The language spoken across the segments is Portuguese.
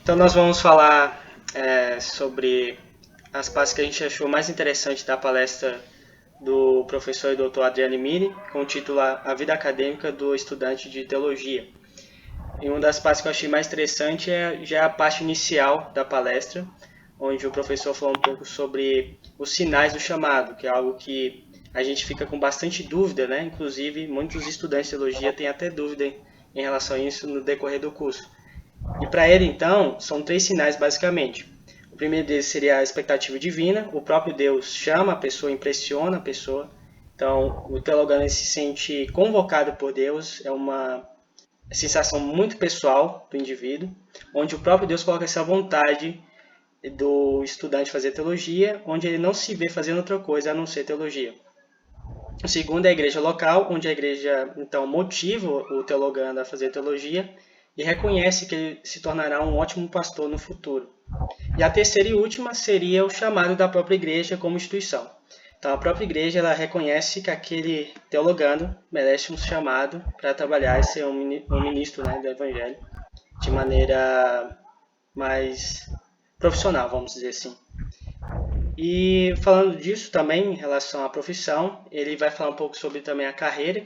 Então nós vamos falar sobre as partes que a gente achou mais interessante da palestra do professor e doutor Adriano Mini, com o título A Vida Acadêmica do Estudante de Teologia. E uma das partes que eu achei mais interessante já é a parte inicial da palestra, onde o professor falou um pouco sobre os sinais do chamado, que é algo que a gente fica com bastante dúvida, né? Inclusive, muitos estudantes de teologia têm até dúvida em relação a isso no decorrer do curso. E para ele, então, são três sinais basicamente. O primeiro deles seria a expectativa divina. O próprio Deus chama a pessoa, impressiona a pessoa. Então, o teologano se sente convocado por Deus. É uma sensação muito pessoal do indivíduo, onde o próprio Deus coloca essa vontade do estudante fazer teologia, onde ele não se vê fazendo outra coisa a não ser teologia. O segundo é a igreja local, onde a igreja então motiva o teologano a fazer teologia e reconhece que ele se tornará um ótimo pastor no futuro. E a terceira e última seria o chamado da própria igreja como instituição. Então a própria igreja ela reconhece que aquele teologano merece um chamado para trabalhar e ser um ministro, né, do evangelho de maneira mais profissional, vamos dizer assim. E falando disso também, em relação à profissão, ele vai falar um pouco sobre também a carreira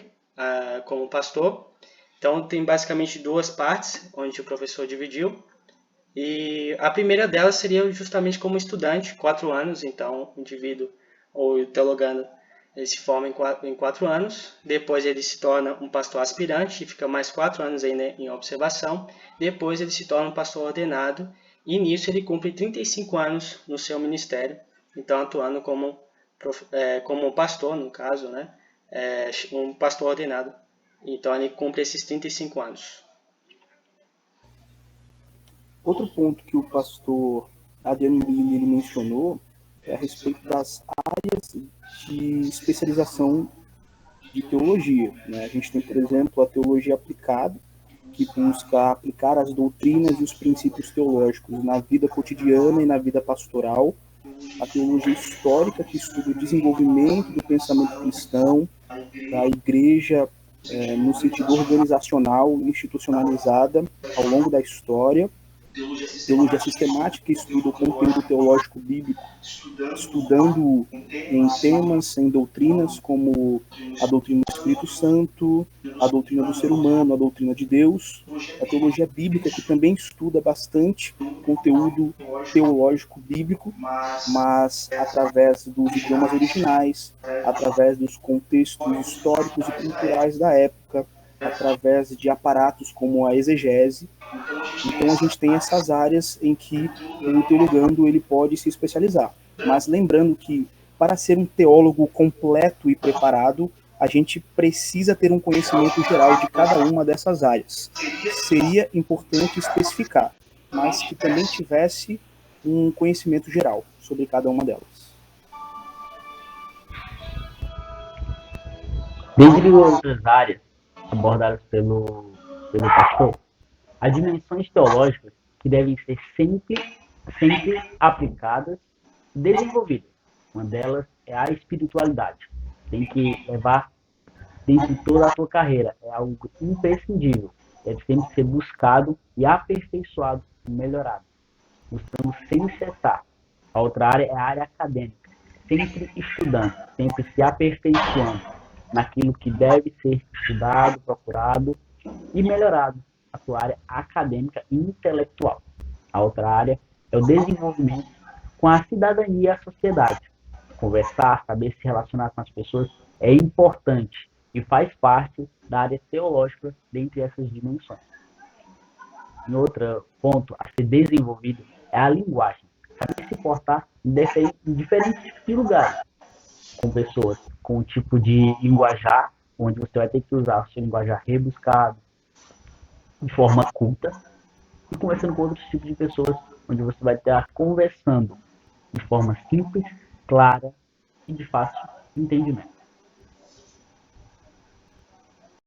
como pastor. Então, tem basicamente duas partes, onde o professor dividiu. E a primeira delas seria justamente como estudante, 4 anos. Então, o indivíduo, ou o teologano, ele se forma em 4 anos. Depois, ele se torna um pastor aspirante e fica mais 4 anos ainda em observação. Depois, ele se torna um pastor ordenado. E nisso, ele cumpre 35 anos no seu ministério. Então, atuando como um pastor, no caso, né? Um pastor ordenado. Então, ele cumpre esses 35 anos. Outro ponto que o pastor Adriano Mini ele mencionou é a respeito das áreas de especialização de teologia. Né? A gente tem, por exemplo, a teologia aplicada, que busca aplicar as doutrinas e os princípios teológicos na vida cotidiana e na vida pastoral. A teologia histórica, que estuda o desenvolvimento do pensamento cristão, da igreja no sentido organizacional, institucionalizada ao longo da história. Teologia sistemática, que estuda o conteúdo teológico bíblico, estudando em temas, em doutrinas como a doutrina do Espírito Santo, a doutrina do ser humano, a doutrina de Deus. A teologia bíblica, que também estuda bastante conteúdo teológico bíblico, mas através dos idiomas originais, através dos contextos históricos e culturais da época, através de aparatos como a exegese. Então a gente tem essas áreas em que o teologando ele pode se especializar. Mas lembrando que para ser um teólogo completo e preparado, a gente precisa ter um conhecimento geral de cada uma dessas áreas. Seria importante especificar, mas que também tivesse um conhecimento geral sobre cada uma delas. Dentre outras áreas abordadas pelo pastor, há dimensões teológicas que devem ser sempre aplicadas e desenvolvidas. Uma delas é a espiritualidade. Tem que levar dentro de toda a sua carreira. É algo imprescindível. Deve sempre ser buscado e aperfeiçoado e melhorado. Buscando sem cessar. A outra área é a área acadêmica. Sempre estudando, sempre se aperfeiçoando naquilo que deve ser estudado, procurado e melhorado. A sua área acadêmica e intelectual. A outra área é o desenvolvimento com a cidadania e a sociedade. Conversar, saber se relacionar com as pessoas é importante e faz parte da área teológica dentre essas dimensões. Em outro ponto a ser desenvolvido é a linguagem. Saber se portar em diferentes tipos de lugares, com pessoas com um tipo de linguajar, onde você vai ter que usar o seu linguajar rebuscado, de forma culta, e conversando com outros tipos de pessoas, onde você vai estar conversando de forma simples, clara e de fácil entendimento.